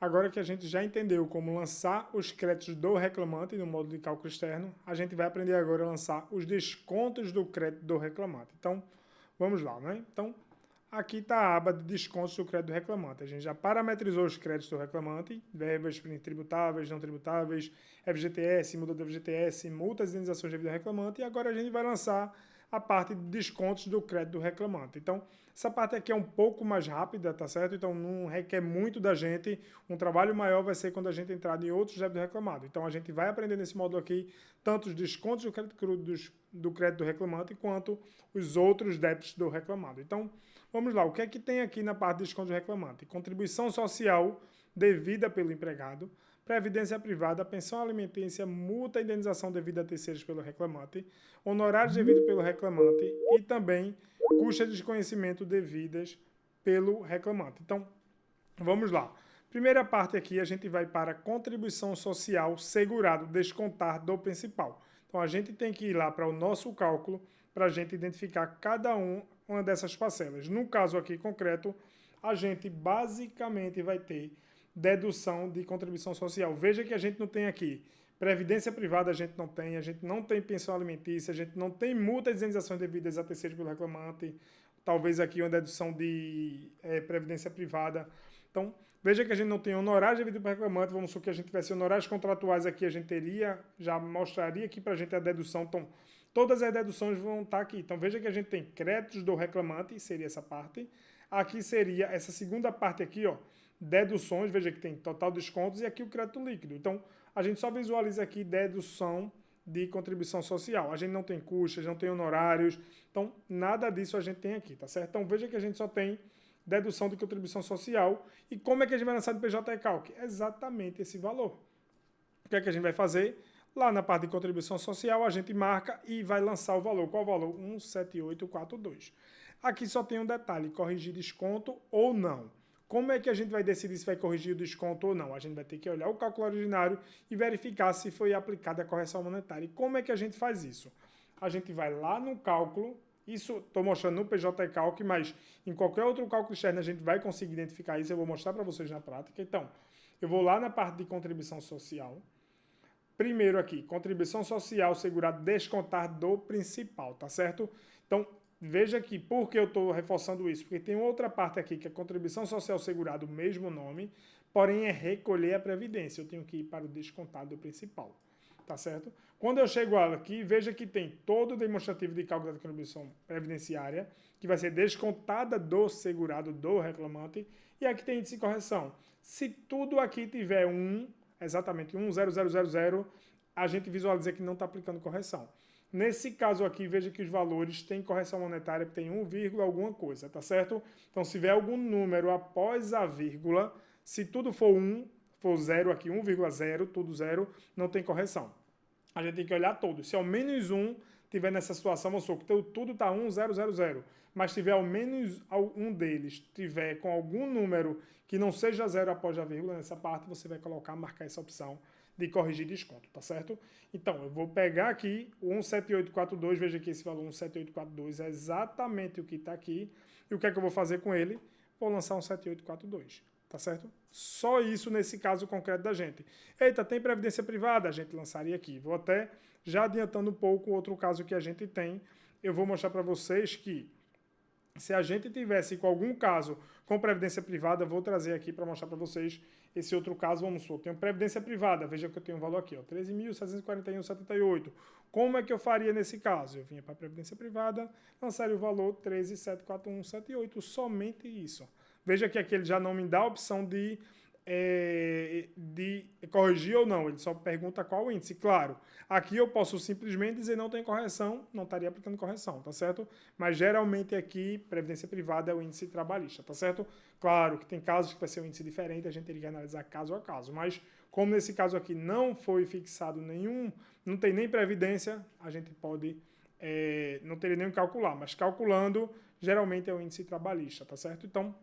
Agora que a gente já entendeu como lançar os créditos do reclamante no módulo de cálculo externo, a gente vai aprender agora a lançar os descontos do crédito do reclamante. Então, vamos lá, né? Então, aqui está a aba de descontos do crédito do reclamante. A gente já parametrizou os créditos do reclamante, verbas tributáveis, não tributáveis, FGTS, multa do FGTS, multas e indenizações devidas ao reclamante, e agora a gente vai lançar a parte de descontos do crédito do reclamante. Então, essa parte aqui é um pouco mais rápida, tá certo? Então, não requer muito da gente. Um trabalho maior vai ser quando a gente entrar em outros débitos reclamados. Então, a gente vai aprender nesse módulo aqui tanto os descontos do crédito do reclamante quanto os outros débitos do reclamado. Então, vamos lá. O que é que tem aqui na parte de desconto do reclamante? Contribuição social devida pelo empregado, previdência privada, pensão alimentícia, multa e indenização devida a terceiros pelo reclamante, honorários devidos pelo reclamante e também custas de desconhecimento devidas pelo reclamante. Então, vamos lá. Primeira parte aqui, a gente vai para contribuição social segurado, descontar do principal. Então, a gente tem que ir lá para o nosso cálculo para a gente identificar cada uma dessas parcelas. No caso aqui concreto, a gente basicamente vai ter dedução de contribuição social. Veja que a gente não tem aqui previdência privada, a gente não tem pensão alimentícia, a gente não tem multa e indenizações devidas a terceiro pelo reclamante, talvez aqui uma dedução de previdência privada. Então, veja que a gente não tem honorários devido para o reclamante, vamos supor que a gente tivesse honorários contratuais aqui, a gente teria, já mostraria aqui para a gente a dedução. Então, todas as deduções vão estar aqui. Então, veja que a gente tem créditos do reclamante, seria essa parte. Aqui seria essa segunda parte aqui, ó, deduções, veja que tem total descontos e aqui o crédito líquido. Então, a gente só visualiza aqui dedução de contribuição social. A gente não tem custas, não tem honorários, então nada disso a gente tem aqui, tá certo? Então veja que a gente só tem dedução de contribuição social. E como é que a gente vai lançar do PJ Calc? Exatamente esse valor. O que é que a gente vai fazer? Lá na parte de contribuição social, a gente marca e vai lançar o valor. Qual o valor? 17842. Aqui só tem um detalhe, corrigir desconto ou não. Como é que a gente vai decidir se vai corrigir o desconto ou não? A gente vai ter que olhar o cálculo originário e verificar se foi aplicada a correção monetária. E como é que a gente faz isso? A gente vai lá no cálculo, isso estou mostrando no PJ Calc, mas em qualquer outro cálculo externo a gente vai conseguir identificar isso, eu vou mostrar para vocês na prática. Então, eu vou lá na parte de contribuição social. Primeiro aqui, contribuição social segurado descontar do principal, tá certo? Então, veja aqui, por que eu estou reforçando isso? Porque tem outra parte aqui que é contribuição social segurado, o mesmo nome, porém é recolher a previdência. Eu tenho que ir para o descontado do principal, tá certo? Quando eu chego aqui, veja que tem todo o demonstrativo de cálculo da contribuição previdenciária, que vai ser descontada do segurado do reclamante, e aqui tem índice de correção. Se tudo aqui tiver exatamente 10000, a gente visualiza que não está aplicando correção. Nesse caso aqui, veja que os valores têm correção monetária, tem 1, alguma coisa, tá certo? Então, se tiver algum número após a vírgula, se tudo for 1, for 0 aqui, 1,0, tudo 0, não tem correção. A gente tem que olhar todos. Se ao menos 1 tiver nessa situação, vamos supor que tudo está 1,000, mas tiver ao menos um deles tiver com algum número que não seja 0 após a vírgula, nessa parte você vai marcar essa opção de corrigir desconto, tá certo? Então, eu vou pegar aqui o 17842, veja que esse valor 17842 é exatamente o que está aqui. E o que é que eu vou fazer com ele? Vou lançar um 7842. Tá certo? Só isso nesse caso concreto da gente. Eita, tem previdência privada? A gente lançaria aqui. Vou até, já adiantando um pouco, outro caso que a gente tem, eu vou mostrar para vocês que se a gente tivesse com algum caso com previdência privada, vou trazer aqui para mostrar para vocês esse outro caso. Vamos supor, tenho previdência privada, veja que eu tenho um valor aqui, 13.741,78. Como é que eu faria nesse caso? Eu vinha para a previdência privada, lançaria o valor 13.741,78, somente isso. Veja que aqui ele já não me dá a opção de corrigir ou não, ele só pergunta qual o índice. Claro, aqui eu posso simplesmente dizer não tem correção, não estaria aplicando correção, tá certo? Mas geralmente aqui, previdência privada é o índice trabalhista, tá certo? Claro que tem casos que vai ser um índice diferente, a gente teria que analisar caso a caso, mas como nesse caso aqui não foi fixado nenhum, não tem nem previdência, a gente pode, não teria nem calcular, mas calculando, geralmente é o índice trabalhista, tá certo? Então,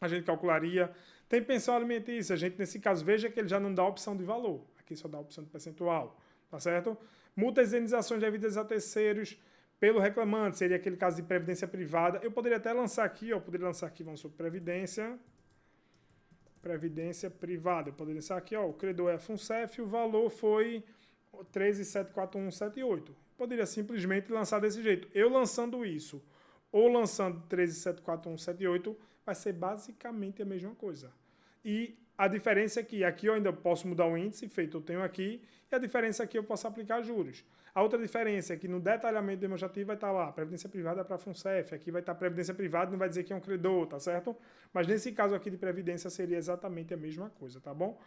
a gente calcularia. Tem pensão alimentícia, a gente nesse caso, veja que ele já não dá opção de valor, aqui só dá opção de percentual, tá certo? Multas e indenizações devidas a terceiros pelo reclamante, seria aquele caso de previdência privada. Eu poderia até lançar aqui, vamos supor, previdência previdência privada. Eu poderia pensar aqui, ó, o credor é a FUNCEF, o valor foi 13.74178. Poderia simplesmente lançar desse jeito. Eu lançando isso, ou lançando 13.74178, vai ser basicamente a mesma coisa. E a diferença é que aqui eu ainda posso mudar o índice, feito eu tenho aqui, e a diferença aqui eu posso aplicar juros. A outra diferença é que no detalhamento demonstrativo vai estar lá, previdência privada para a FUNCEF, aqui vai estar previdência privada, não vai dizer que é um credor, tá certo? Mas nesse caso aqui de previdência seria exatamente a mesma coisa, tá bom?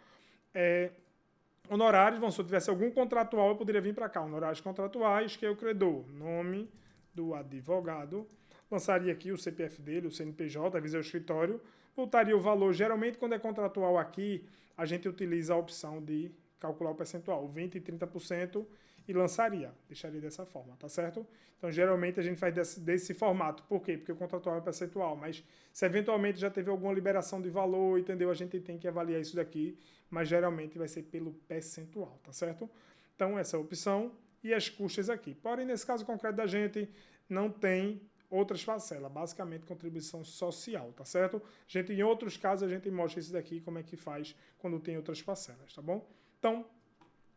Honorários, se eu tivesse algum contratual, eu poderia vir para cá, honorários contratuais, que é o credor, nome do advogado, lançaria aqui o CPF dele, o CNPJ, avisar o escritório, voltaria o valor. Geralmente, quando é contratual aqui, a gente utiliza a opção de calcular o percentual, 20% e 30%, e lançaria. Deixaria dessa forma, tá certo? Então, geralmente, a gente faz desse formato. Por quê? Porque o contratual é percentual, mas se eventualmente já teve alguma liberação de valor, entendeu? A gente tem que avaliar isso daqui, mas geralmente vai ser pelo percentual, tá certo? Então, essa é a opção e as custas aqui. Porém, nesse caso concreto da gente, não tem outras parcelas, basicamente contribuição social, tá certo? Gente, em outros casos a gente mostra isso daqui, como é que faz quando tem outras parcelas, tá bom? Então,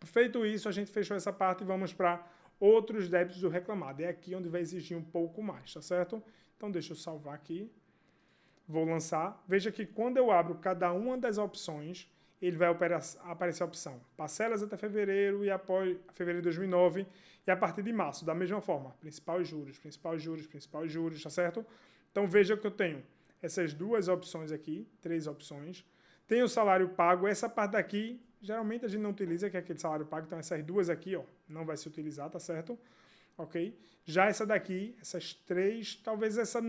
feito isso, a gente fechou essa parte e vamos para outros débitos do reclamado. É aqui onde vai exigir um pouco mais, tá certo? Então, deixa eu salvar aqui. Vou lançar. Veja que quando eu abro cada uma das opções, ele vai aparecer a opção parcelas até fevereiro e após fevereiro de 2009 e a partir de março, da mesma forma, principal e juros, principal e juros, principal e juros, tá certo? Então veja que eu tenho essas duas opções aqui, 3 opções. Tem o salário pago, essa parte daqui, geralmente a gente não utiliza, que é aquele salário pago, então essas duas aqui, ó, não vai se utilizar, tá certo? Ok? Já essa daqui, essas 3, talvez essa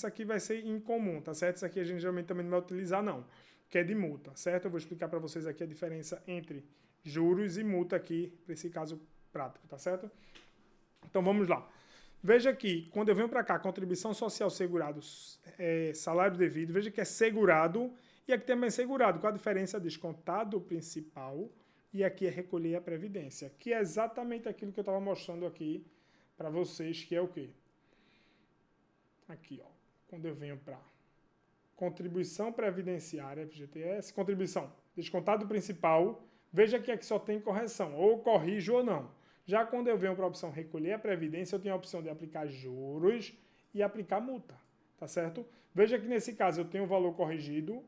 aqui vai ser incomum, tá certo? Essa aqui a gente geralmente também não vai utilizar, não, que é de multa, certo? Eu vou explicar para vocês aqui a diferença entre juros e multa aqui, para esse caso prático, tá certo? Então vamos lá. Veja que quando eu venho para cá, contribuição social segurado, salário devido, veja que é segurado e aqui também é segurado. Qual a diferença? Descontado principal e aqui é recolher a previdência, que é exatamente aquilo que eu estava mostrando aqui para vocês, que é o quê? Aqui, ó, quando eu venho para contribuição previdenciária, FGTS, contribuição, descontado principal, veja que aqui só tem correção, ou corrijo ou não. Já quando eu venho para a opção recolher a previdência, eu tenho a opção de aplicar juros e aplicar multa, tá certo? Veja que nesse caso eu tenho o valor corrigido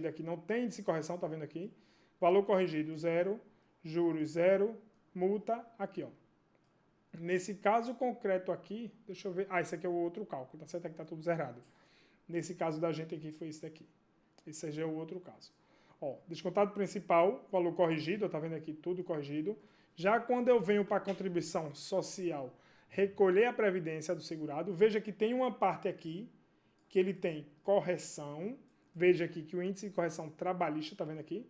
aqui não tem índice de correção, tá vendo aqui? Valor corrigido 0, juros 0, multa aqui, ó. Nesse caso concreto aqui, deixa eu ver, esse aqui é o outro cálculo, tá certo? Aqui tá tudo zerado. Nesse caso da gente aqui foi esse daqui. Esse já é o outro caso. Ó, descontado principal, valor corrigido, tá vendo aqui tudo corrigido. Já quando eu venho para a contribuição social, recolher a previdência do segurado, veja que tem uma parte aqui que ele tem correção. Veja aqui que o índice de correção trabalhista, tá vendo aqui?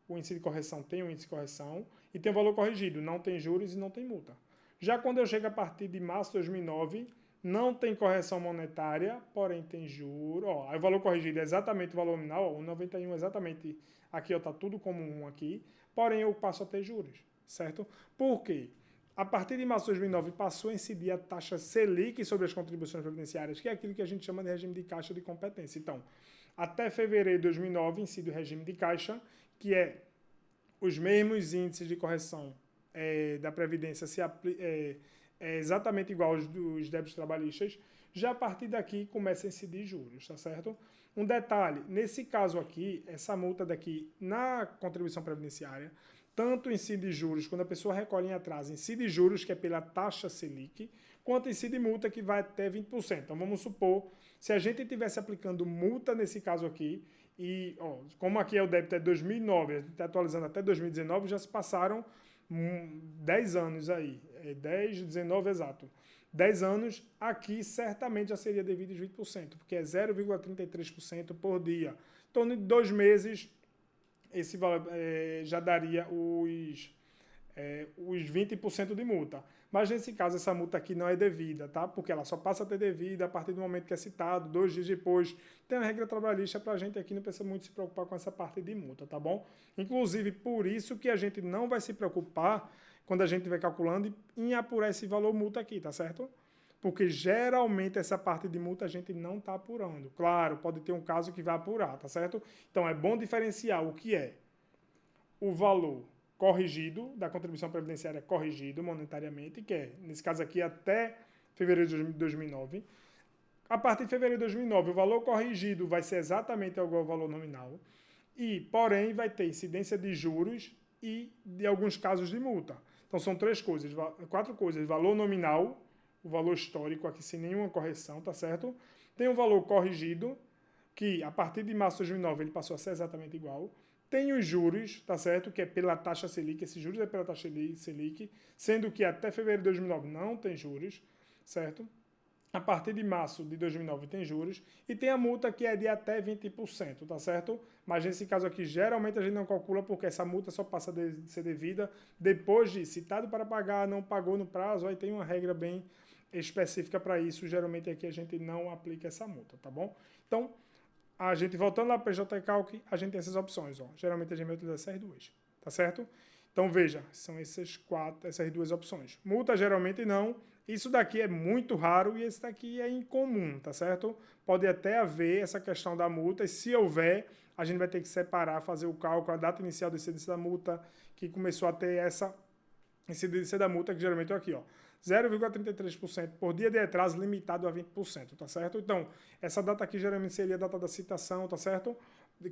O índice de correção tem um índice de correção e tem o valor corrigido, não tem juros e não tem multa. Já quando eu chego a partir de março de 2009, não tem correção monetária, porém tem juro. Ó, aí o valor corrigido é exatamente o valor nominal, ó, 1,91 exatamente. Aqui está tudo como 1 aqui, porém eu passo a ter juros, certo? Por quê? A partir de março de 2009 passou a incidir a taxa Selic sobre as contribuições previdenciárias, que é aquilo que a gente chama de regime de caixa de competência. Então, até fevereiro de 2009 incide o regime de caixa, que é os mesmos índices de correção da Previdência exatamente igual aos dos débitos trabalhistas. Já a partir daqui começa a incidir juros, tá certo? Um detalhe, nesse caso aqui, essa multa daqui na contribuição previdenciária, tanto incide juros, quando a pessoa recolhe em atraso, incide juros, que é pela taxa Selic, quanto incide multa, que vai até 20%. Então, vamos supor, se a gente estivesse aplicando multa nesse caso aqui, e ó, como aqui é o débito é 2009, a gente está atualizando até 2019, já se passaram 10 anos aí, 10, 19 exato. 10 anos, aqui certamente já seria devido aos 20%, porque é 0,33% por dia. Então, em 2 meses, esse valor já daria os 20% de multa. Mas nesse caso, essa multa aqui não é devida, tá? Porque ela só passa a ter devida a partir do momento que é citado, 2 dias depois. Tem a regra trabalhista para a gente aqui, não precisa muito se preocupar com essa parte de multa, tá bom? Inclusive, por isso que a gente não vai se preocupar quando a gente estiver calculando em apurar esse valor multa aqui, tá certo? Porque geralmente essa parte de multa a gente não está apurando. Claro, pode ter um caso que vai apurar, tá certo? Então é bom diferenciar o que é o valor corrigido, da contribuição previdenciária corrigido monetariamente, que é, nesse caso aqui, até fevereiro de 2009. A partir de fevereiro de 2009, o valor corrigido vai ser exatamente igual ao valor nominal, e, porém, vai ter incidência de juros e de alguns casos de multa. Então, são quatro coisas. Valor nominal, o valor histórico aqui sem nenhuma correção, tá certo? Tem o valor corrigido, que a partir de março de 2009 ele passou a ser exatamente igual. Tem os juros, tá certo? Que é pela taxa Selic, esse juros é pela taxa Selic, sendo que até fevereiro de 2009 não tem juros, certo? A partir de março de 2009 tem juros e tem a multa que é de até 20%, tá certo? Mas nesse caso aqui, geralmente a gente não calcula porque essa multa só passa a ser devida depois de citado para pagar, não pagou no prazo, aí tem uma regra bem específica para isso. Geralmente aqui a gente não aplica essa multa, tá bom? Então, a gente voltando lá para o PJ Calc, a gente tem essas opções, ó. Geralmente a gente vai utilizar essas duas, tá certo? Então veja, são essas duas opções. Multa geralmente não. Isso daqui é muito raro e esse daqui é incomum, tá certo? Pode até haver essa questão da multa e se houver, a gente vai ter que separar, fazer o cálculo, a data inicial da incidência da multa, que começou a ter essa incidência da multa, que geralmente é aqui, ó. 0,33% por dia de atraso limitado a 20%, tá certo? Então, essa data aqui geralmente seria a data da citação, tá certo?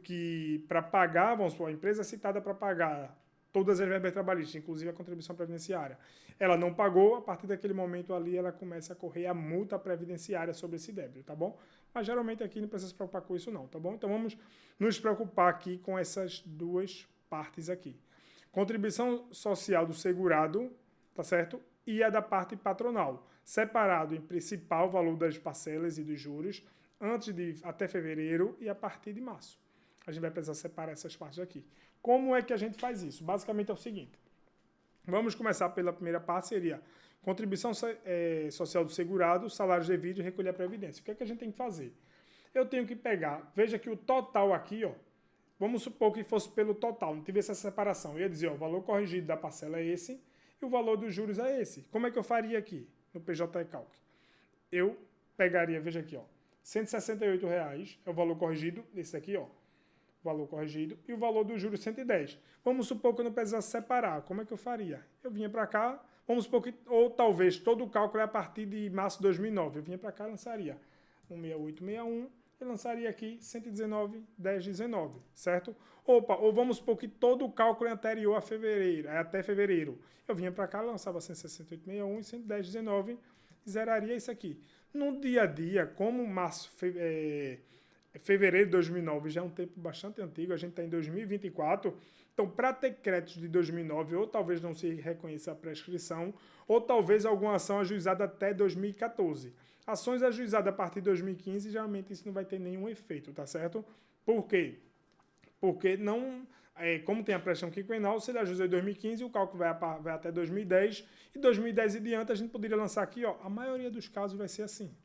Que para pagar, vamos supor, a empresa é citada para pagar todas as verbas trabalhistas, inclusive a contribuição previdenciária. Ela não pagou, a partir daquele momento ali ela começa a correr a multa previdenciária sobre esse débito, tá bom? Mas geralmente aqui não precisa se preocupar com isso não, tá bom? Então vamos nos preocupar aqui com essas duas partes aqui. Contribuição social do segurado, tá certo? E a da parte patronal, separado em principal valor das parcelas e dos juros, antes de até fevereiro e a partir de março. A gente vai precisar separar essas partes aqui. Como é que a gente faz isso? Basicamente é o seguinte. Vamos começar pela primeira parte, seria contribuição social do segurado, salários devidos e recolher a previdência. O que é que a gente tem que fazer? Eu tenho que pegar, veja que o total aqui, ó, vamos supor que fosse pelo total, não tivesse essa separação. Eu ia dizer, ó, o valor corrigido da parcela é esse e o valor dos juros é esse. Como é que eu faria aqui no PJ Calc? Eu pegaria, veja aqui, ó, R$ 168 é o valor corrigido, esse aqui, ó, valor corrigido, e o valor do juros 110. Vamos supor que eu não precisasse separar. Como é que eu faria? Eu vinha para cá, vamos supor que, ou talvez todo o cálculo é a partir de março de 2009. Eu vinha para cá e lançaria 16861 e lançaria aqui 119,1019, certo? Ou vamos supor que todo o cálculo é anterior a fevereiro, é até fevereiro. Eu vinha para cá, lançava 168,61 e 110,19 e zeraria isso aqui. No dia a dia, como fevereiro de 2009 já é um tempo bastante antigo, a gente está em 2024, então para ter créditos de 2009, ou talvez não se reconheça a prescrição, ou talvez alguma ação ajuizada até 2014. Ações ajuizadas a partir de 2015, geralmente isso não vai ter nenhum efeito, tá certo? Por quê? Porque não, como tem a prescrição quinquenal, se ele ajuizou em 2015, o cálculo vai até 2010, e 2010 e diante a gente poderia lançar aqui, ó, a maioria dos casos vai ser assim,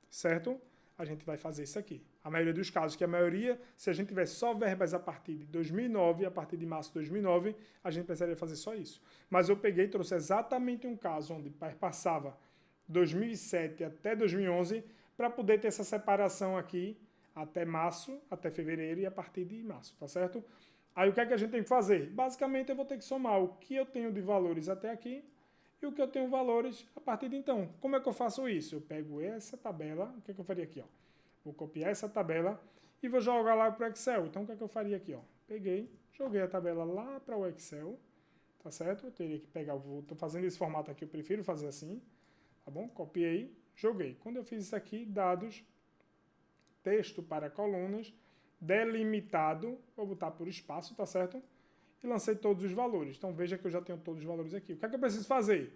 certo? A gente vai fazer isso aqui. A maioria dos casos, que a maioria, se a gente tivesse só verbas a partir de 2009, a partir de março de 2009, a gente precisaria fazer só isso. Mas eu peguei e trouxe exatamente um caso onde passava 2007 até 2011 para poder ter essa separação aqui até março, até fevereiro e a partir de março, tá certo? Aí o que é que a gente tem que fazer? Basicamente eu vou ter que somar o que eu tenho de valores até aqui e o que eu tenho valores a partir de então. Como é que eu faço isso? Eu pego essa tabela, o que é que eu faria aqui? Ó? Vou copiar essa tabela e vou jogar lá para o Excel. Então, o que é que eu faria aqui? Ó? Peguei, joguei a tabela lá para o Excel, tá certo? Eu teria que pegar, estou fazendo esse formato aqui, eu prefiro fazer assim, tá bom? Copiei, joguei. Quando eu fiz isso aqui, dados, texto para colunas, delimitado, vou botar por espaço, tá certo? E lancei todos os valores. Então veja que eu já tenho todos os valores aqui. O que é que eu preciso fazer?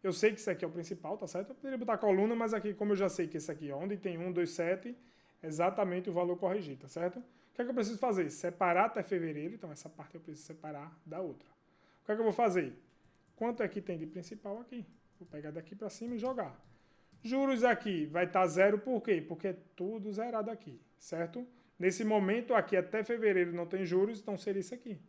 Eu sei que isso aqui é o principal, tá certo? Eu poderia botar coluna, mas aqui, como eu já sei que esse aqui, onde tem 1, 2, 7, exatamente o valor corrigido, tá certo? O que é que eu preciso fazer? Separar até fevereiro, então essa parte eu preciso separar da outra. O que é que eu vou fazer? Quanto é que tem de principal aqui? Vou pegar daqui para cima e jogar. Juros aqui vai estar zero, por quê? Porque é tudo zerado aqui, certo? Nesse momento aqui até fevereiro não tem juros, então seria isso aqui.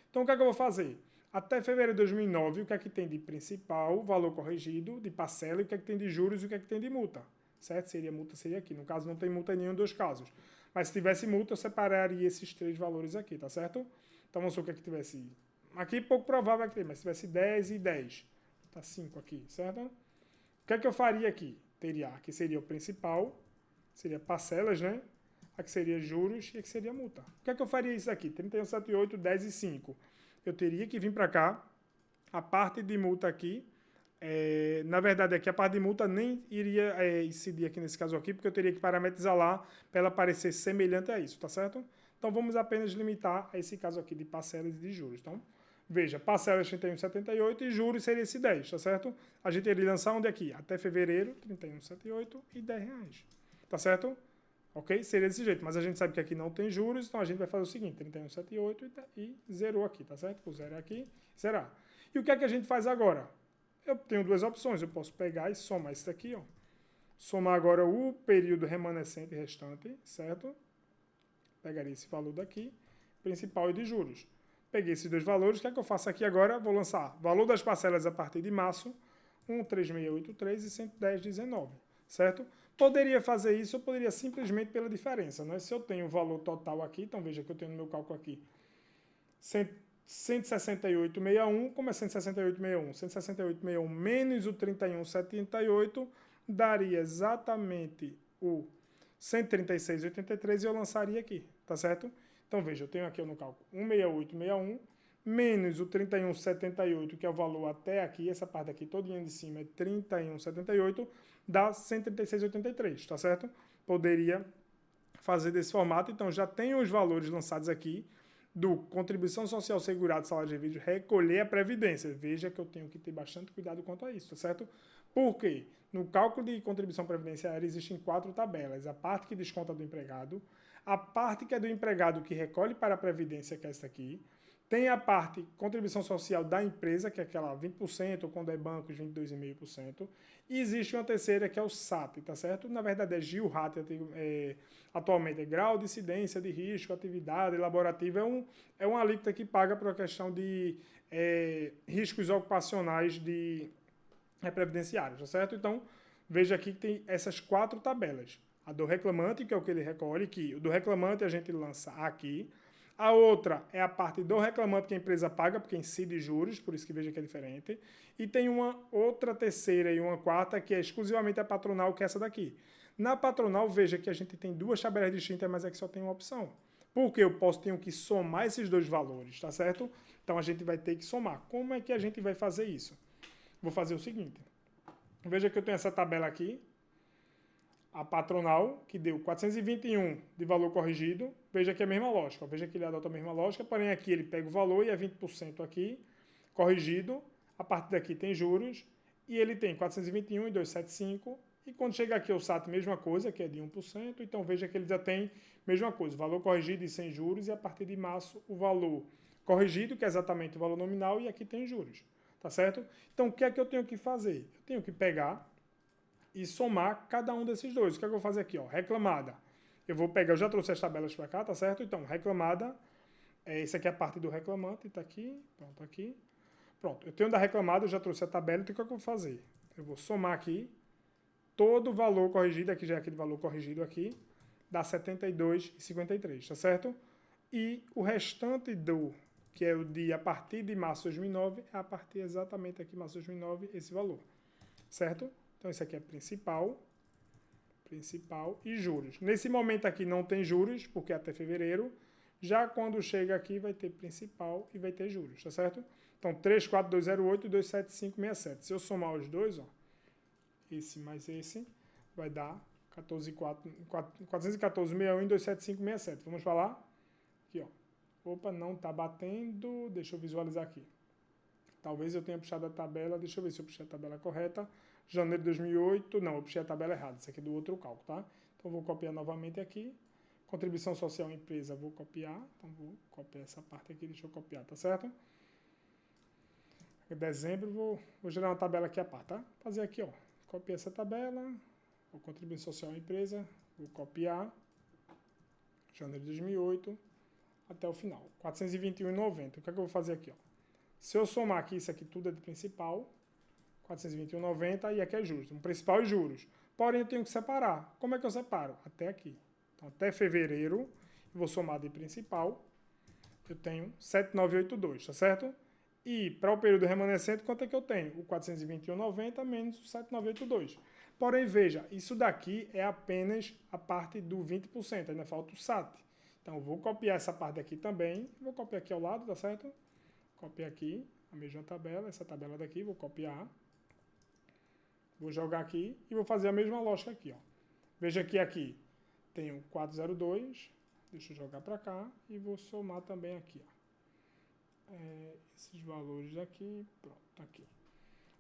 Então o que é que eu vou fazer? Até fevereiro de 2009, o que é que tem de principal, valor corrigido, de parcela, e o que é que tem de juros e o que é que tem de multa. Certo? Seria multa, seria aqui. No caso, não tem multa em nenhum dos casos. Mas se tivesse multa, eu separaria esses três valores aqui, tá certo? Então, vamos supor que tivesse... Aqui, pouco provável que ter, mas se tivesse 10 e 10. Tá 5 aqui, certo? O que é que eu faria aqui? Teria aqui seria o principal, seria parcelas, né? Aqui seria juros e aqui seria multa. O que é que eu faria isso aqui? 31, 7, 8, 10 e 5. Eu teria que vir para cá, a parte de multa aqui, na verdade aqui a parte de multa nem iria incidir aqui nesse caso aqui, porque eu teria que parametrizar lá para ela parecer semelhante a isso, tá certo? Então vamos apenas limitar a esse caso aqui de parcelas e de juros. Então, veja, parcelas 31,78 e juros seria esse 10, tá certo? A gente iria lançar onde aqui? Até fevereiro, 31,78 e R$10, tá certo? Ok? Seria desse jeito, mas a gente sabe que aqui não tem juros, então a gente vai fazer o seguinte, 31,78 e zerou aqui, tá certo? Por zero aqui, zerar. E o que é que a gente faz agora? Eu tenho duas opções, eu posso pegar e somar isso daqui, ó. Somar agora o período remanescente restante, certo? Pegaria esse valor daqui, principal e de juros. Peguei esses dois valores, o que é que eu faço aqui agora? Vou lançar valor das parcelas a partir de março, 13683 e 110,19, certo? Poderia fazer isso, eu poderia simplesmente pela diferença, né? Se eu tenho o valor total aqui, então veja que eu tenho no meu cálculo aqui 168,61, como é 168,61? 168,61 menos o 31,78 daria exatamente o 136,83 e eu lançaria aqui, tá certo? Então veja, eu tenho aqui no cálculo 168,61 menos o 31,78, que é o valor até aqui, essa parte aqui todinha de cima é 31,78, dá 136,83, tá certo? Poderia fazer desse formato, então já tenho os valores lançados aqui do contribuição social segurada, salário de vídeo, recolher a previdência. Veja que eu tenho que ter bastante cuidado quanto a isso, tá certo? Por quê? No cálculo de contribuição previdenciária existem 4 tabelas. A parte que desconta do empregado, a parte que é do empregado que recolhe para a previdência, que é essa aqui, tem a parte contribuição social da empresa, que é aquela 20%, ou quando é bancos, 22,5%. E existe uma terceira, que é o SAT, tá certo? Na verdade é GIL-RAT, atualmente é grau de incidência de risco, atividade laborativa, é uma alíquota que paga por uma questão de riscos ocupacionais previdenciários, tá certo? Então, veja aqui que tem essas 4 tabelas. A do reclamante, que é o que ele recolhe, que o do reclamante a gente lança aqui. A outra é a parte do reclamante que a empresa paga, porque incide juros, por isso que veja que é diferente. E tem uma outra terceira e uma quarta, que é exclusivamente a patronal, que é essa daqui. Na patronal, veja que a gente tem 2 tabelas distintas, mas aqui só tem uma opção. Porque eu tenho que somar esses dois valores, tá certo? Então a gente vai ter que somar. Como é que a gente vai fazer isso? Vou fazer o seguinte. Veja que eu tenho essa tabela aqui. A patronal, que deu 421 de valor corrigido, veja que é a mesma lógica. Veja que ele adota a mesma lógica, porém aqui ele pega o valor e é 20% aqui, corrigido. A partir daqui tem juros, e ele tem 421 e 275. E quando chega aqui o SAT, mesma coisa, que é de 1%. Então veja que ele já tem mesma coisa, valor corrigido e sem juros, e a partir de março o valor corrigido, que é exatamente o valor nominal, e aqui tem juros. Tá certo? Então o que é que eu tenho que fazer? Eu tenho que pegar e somar cada um desses dois. O que é que eu vou fazer aqui? Ó? Reclamada. Eu vou pegar, eu já trouxe as tabelas para cá, tá certo? Então, reclamada, essa aqui é a parte do reclamante, tá aqui, pronto, aqui. Pronto, eu tenho da reclamada, eu já trouxe a tabela, então o que é que eu vou fazer? Eu vou somar aqui todo o valor corrigido, aqui já é aquele valor corrigido aqui, dá 72,53, tá certo? E o restante que é o de a partir de março de 2009, é a partir exatamente aqui, março de 2009, esse valor, certo? Então, esse aqui é principal e juros. Nesse momento aqui não tem juros, porque é até fevereiro. Já quando chega aqui, vai ter principal e vai ter juros, tá certo? Então, 34208 e 27567. Se eu somar os dois, ó, esse mais esse, vai dar 414,61 e 27567. Vamos falar? Aqui, ó. Opa, não está batendo. Deixa eu visualizar aqui. Talvez eu tenha puxado a tabela. Deixa eu ver se eu puxei a tabela correta. Janeiro de 2008. Não, eu puxei a tabela errada. Isso aqui é do outro cálculo, tá? Então, vou copiar novamente aqui. Contribuição social empresa, vou copiar. Então, vou copiar essa parte aqui. Deixa eu copiar, tá certo? Em dezembro, vou gerar uma tabela aqui à parte, tá? Fazer aqui, ó. Copiar essa tabela. Vou contribuição social empresa. Vou copiar. Janeiro de 2008. Até o final. 421,90. O que é que eu vou fazer aqui, ó? Se eu somar aqui, isso aqui tudo é de principal, 421,90 e aqui é juros. Principal e juros. Porém, eu tenho que separar. Como é que eu separo? Até aqui. Então, até fevereiro, eu vou somar de principal, eu tenho 7,982, tá certo? E para o período remanescente, quanto é que eu tenho? O 421,90 menos o 7,982. Porém, veja, isso daqui é apenas a parte do 20%, ainda falta o SAT. Então, eu vou copiar essa parte aqui também, vou copiar aqui ao lado, tá certo? Copiar aqui a mesma tabela, essa tabela daqui, vou copiar. Vou jogar aqui e vou fazer a mesma lógica aqui, ó. Veja que aqui tenho 402, deixa eu jogar para cá e vou somar também aqui, ó. Esses valores aqui, pronto, aqui.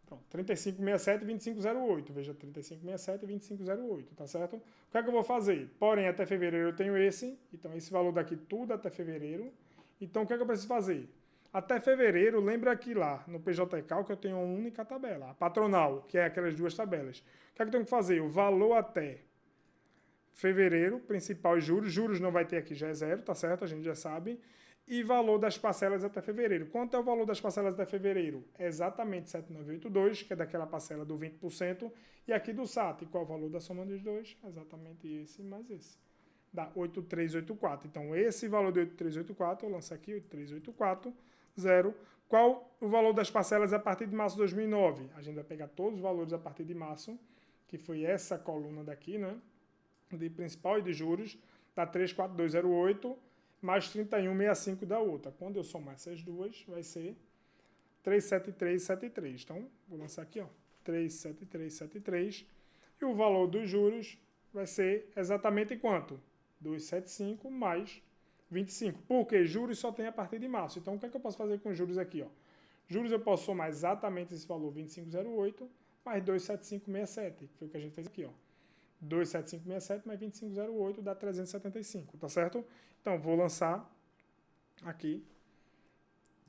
Pronto, 3567 e 2508. Veja, 3567 e 2508, tá certo? O que é que eu vou fazer? Porém, até fevereiro eu tenho esse, então esse valor daqui tudo até fevereiro. Então, o que é que eu preciso fazer? Até fevereiro, lembra aqui lá no PJCal que eu tenho uma única tabela, a patronal, que é aquelas duas tabelas. O que é que eu tenho que fazer? O valor até fevereiro, principal e juros. Juros não vai ter aqui, já é zero, tá certo? A gente já sabe. E valor das parcelas até fevereiro. Quanto é o valor das parcelas até fevereiro? É exatamente 7,982, que é daquela parcela do 20%. E aqui do SAT, qual é o valor da soma dos dois? Exatamente esse mais esse. Dá 8,384. Então, esse valor de 8,384, eu lanço aqui, 8,384, 0. Qual o valor das parcelas a partir de março de 2009? A gente vai pegar todos os valores a partir de março, que foi essa coluna daqui, né? De principal e de juros, dá 34208, mais 3165 da outra. Quando eu somar essas duas, vai ser 37373. Então, vou lançar aqui, ó, 37373. E o valor dos juros vai ser exatamente quanto? 275 mais 25. Porque juros só tem a partir de março. Então, o que é que eu posso fazer com juros aqui, ó? Juros eu posso somar exatamente esse valor, 2508, mais 27567, que foi o que a gente fez aqui, ó. 27567 mais 2508 dá 375, tá certo? Então, vou lançar aqui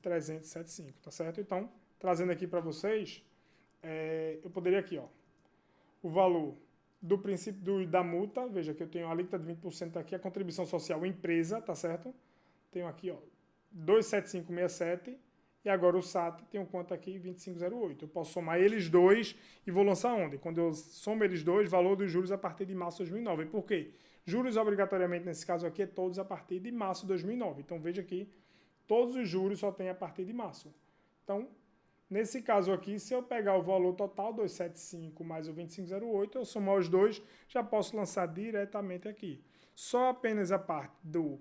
375, tá certo? Então, trazendo aqui para vocês, eu poderia aqui, ó, o valor do princípio da multa, veja que eu tenho a alíquota de 20% aqui, a contribuição social empresa, tá certo? Tenho aqui, ó, 27567 e agora o SAT tem um quanto aqui, 2508. Eu posso somar eles dois e vou lançar onde? Quando eu somo eles dois, valor dos juros a partir de março de 2009. Por quê? Juros obrigatoriamente, nesse caso aqui, é todos a partir de março de 2009. Então, veja aqui, todos os juros só tem a partir de março. Então, nesse caso aqui, se eu pegar o valor total, 275 mais o 2508, eu somar os dois, já posso lançar diretamente aqui. Só apenas a parte do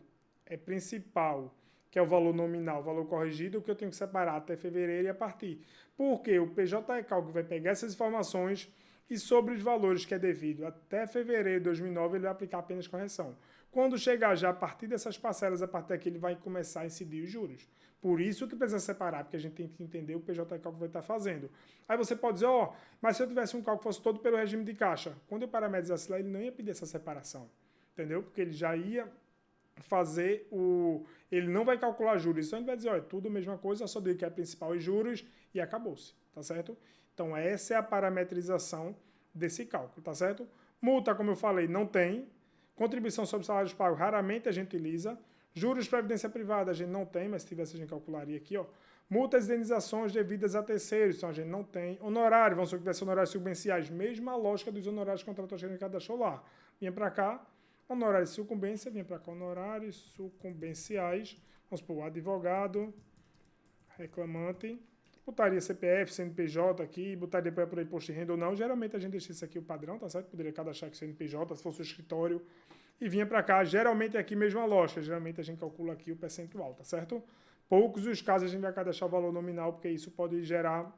principal, que é o valor nominal, o valor corrigido, que eu tenho que separar até fevereiro e a partir. Porque o PJCal vai pegar essas informações e sobre os valores que é devido até fevereiro de 2009, ele vai aplicar apenas correção. Quando chegar já a partir dessas parcelas, a partir daqui ele vai começar a incidir os juros. Por isso que precisa separar, porque a gente tem que entender o PJCal que vai estar fazendo. Aí você pode dizer, ó, mas se eu tivesse um cálculo que fosse todo pelo regime de caixa, quando eu parametrizasse lá, ele não ia pedir essa separação. Entendeu? Porque ele já ia fazer o... Ele não vai calcular juros, então ele vai dizer, ó, é tudo a mesma coisa, só digo que é principal e juros e acabou-se, tá certo? Então essa é a parametrização desse cálculo, tá certo? Multa, como eu falei, não tem. Contribuição sobre salários pagos, raramente a gente utiliza. Juros de previdência privada, a gente não tem, mas se tivesse a gente calcularia aqui, ó. Multas e indenizações devidas a terceiros, então a gente não tem. Honorário, vamos supor que tivesse honorários subvenciais, mesma lógica dos honorários contratuais que a gente cadastro lá. Vinha para cá, honorários de sucumbência, vinha para cá, honorários sucumbenciais, vamos supor, advogado, reclamante, botaria CPF, CNPJ aqui, botaria por imposto de renda ou não. Geralmente a gente deixa isso aqui o padrão, tá certo? Poderia cadastrar aqui o CNPJ, se fosse o escritório, e vinha para cá. Geralmente é aqui mesmo a lógica, geralmente a gente calcula aqui o percentual, tá certo? Poucos os casos a gente vai cadastrar o valor nominal, porque isso pode gerar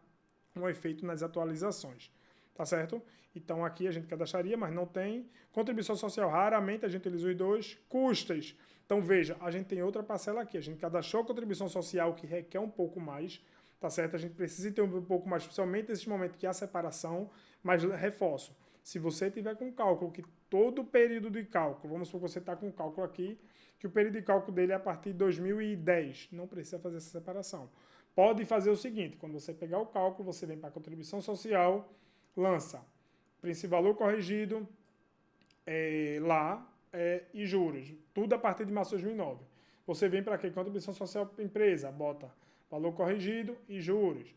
um efeito nas atualizações, tá certo? Então aqui a gente cadastraria, mas não tem. Contribuição social, raramente a gente utiliza os dois. Custas. Então veja, a gente tem outra parcela aqui. A gente cadastrou a contribuição social, que requer um pouco mais, tá certo? A gente precisa ter um pouco mais, principalmente nesse momento que há separação, mas reforço. Se você tiver com cálculo, que todo o período de cálculo, vamos supor que você está com cálculo aqui, que o período de cálculo dele é a partir de 2010, não precisa fazer essa separação. Pode fazer o seguinte, quando você pegar o cálculo, você vem para a contribuição social, lança principal valor corrigido e juros, tudo a partir de março de 2009. Você vem para aqui, contribuição social empresa, bota valor corrigido e juros.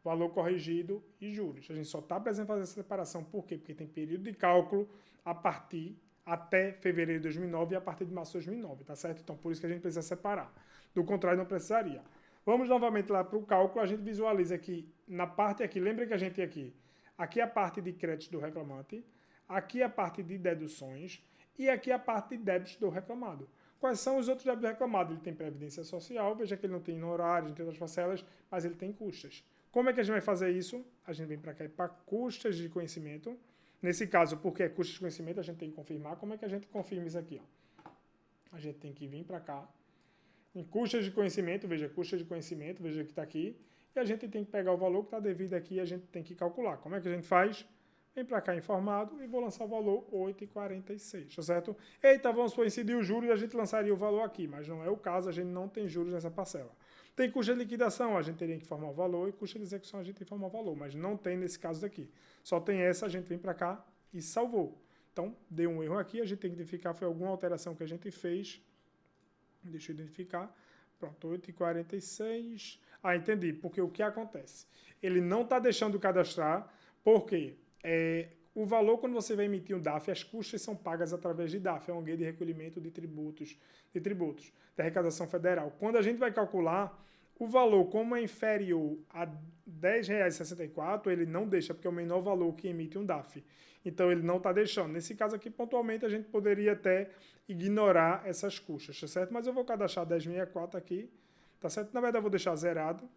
Valor corrigido e juros. A gente só está precisando fazer essa separação. Por quê? Porque tem período de cálculo até fevereiro de 2009 e a partir de março de 2009, tá certo? Então, por isso que a gente precisa separar. Do contrário, não precisaria. Vamos novamente lá para o cálculo. A gente visualiza aqui, na parte aqui, lembra que a gente aqui é a parte de créditos do reclamante, aqui é a parte de deduções e aqui é a parte de débitos do reclamado. Quais são os outros débitos do reclamado? Ele tem previdência social, veja que ele não tem honorários, não tem outras parcelas, mas ele tem custas. Como é que a gente vai fazer isso? A gente vem para cá para custas de conhecimento. Nesse caso, porque é custas de conhecimento, a gente tem que confirmar. Como é que a gente confirma isso aqui? A gente tem que vir para cá. Em custas de conhecimento, veja, custas de conhecimento, veja que está aqui. E a gente tem que pegar o valor que está devido aqui e a gente tem que calcular. Como é que a gente faz? Vem para cá informado e vou lançar o valor 8,46, tá certo? Eita, vamos supor, incidir o juros e a gente lançaria o valor aqui, mas não é o caso, a gente não tem juros nessa parcela. Tem custo de liquidação, a gente teria que informar o valor, e custo de execução a gente tem que informar o valor, mas não tem nesse caso daqui. Só tem essa, a gente vem para cá e salvou. Então, deu um erro aqui, a gente tem que identificar, foi alguma alteração que a gente fez. Deixa eu identificar. Pronto, 8,46. Ah, entendi, porque o que acontece? Ele não está deixando cadastrar, porque o valor, quando você vai emitir um DAF, as custas são pagas através de DAF, é um guia de recolhimento de tributos, da arrecadação federal. Quando a gente vai calcular, o valor, como é inferior a R$ 10,64, ele não deixa, porque é o menor valor que emite um DAF. Então, ele não está deixando. Nesse caso aqui, pontualmente, a gente poderia até ignorar essas custas, tá certo? Mas eu vou cadastrar 10,64 aqui, tá certo? Na verdade, eu vou deixar zerado.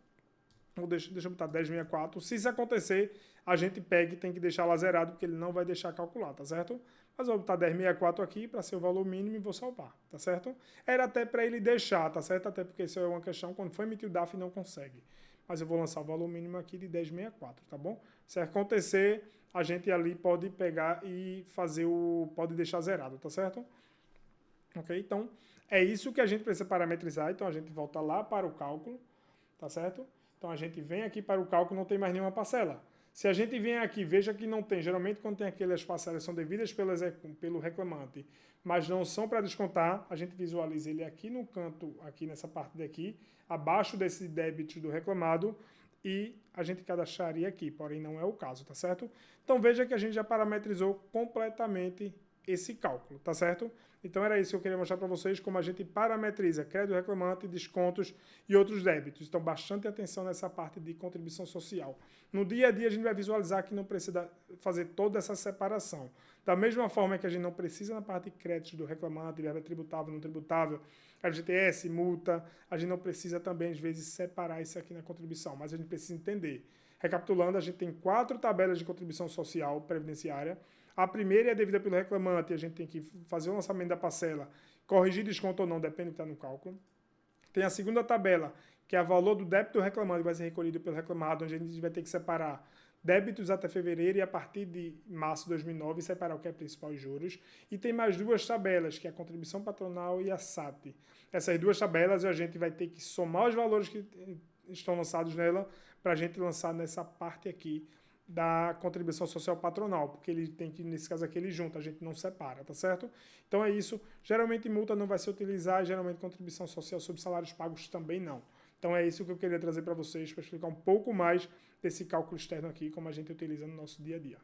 Deixa eu botar 10,64. Se isso acontecer, a gente pega e tem que deixar lá zerado, porque ele não vai deixar calcular, tá certo? Mas eu vou botar 10,64 aqui para ser o valor mínimo e vou salvar, tá certo? Era até para ele deixar, tá certo? Até porque isso é uma questão, quando for emitir o DAF não consegue. Mas eu vou lançar o valor mínimo aqui de 10,64, tá bom? Se acontecer, a gente ali pode pegar e pode deixar zerado, tá certo? Ok? Então, é isso que a gente precisa parametrizar. Então, a gente volta lá para o cálculo, tá certo? Então, a gente vem aqui para o cálculo, não tem mais nenhuma parcela. Se a gente vem aqui, veja que não tem. Geralmente, quando tem aquelas parcelas são devidas pelo reclamante, mas não são para descontar, a gente visualiza ele aqui no canto, aqui nessa parte daqui, abaixo desse débito do reclamado, e a gente cadastraria aqui, porém não é o caso, tá certo? Então, veja que a gente já parametrizou completamente esse cálculo, tá certo? Então era isso que eu queria mostrar para vocês, como a gente parametriza crédito reclamante, descontos e outros débitos. Então, bastante atenção nessa parte de contribuição social. No dia a dia, a gente vai visualizar que não precisa fazer toda essa separação. Da mesma forma que a gente não precisa na parte de créditos do reclamante, verba tributável, não tributável, FGTS, multa, a gente não precisa também, às vezes, separar isso aqui na contribuição, mas a gente precisa entender. Recapitulando, a gente tem 4 tabelas de contribuição social previdenciária. A primeira é devida pelo reclamante, a gente tem que fazer o lançamento da parcela, corrigir desconto ou não, depende do que está no cálculo. Tem a segunda tabela, que é o valor do débito do reclamante, que vai ser recolhido pelo reclamado, onde a gente vai ter que separar débitos até fevereiro e a partir de março de 2009 separar o que é principal e juros. E tem mais 2 tabelas, que é a contribuição patronal e a SAT. Essas 2 tabelas a gente vai ter que somar os valores que estão lançados nela para a gente lançar nessa parte aqui da contribuição social patronal, porque ele tem que, nesse caso aqui, ele junta, a gente não separa, tá certo? Então é isso. Geralmente multa não vai se utilizar, geralmente contribuição social sobre salários pagos também não. Então é isso que eu queria trazer para vocês, para explicar um pouco mais desse cálculo externo aqui, como a gente utiliza no nosso dia a dia.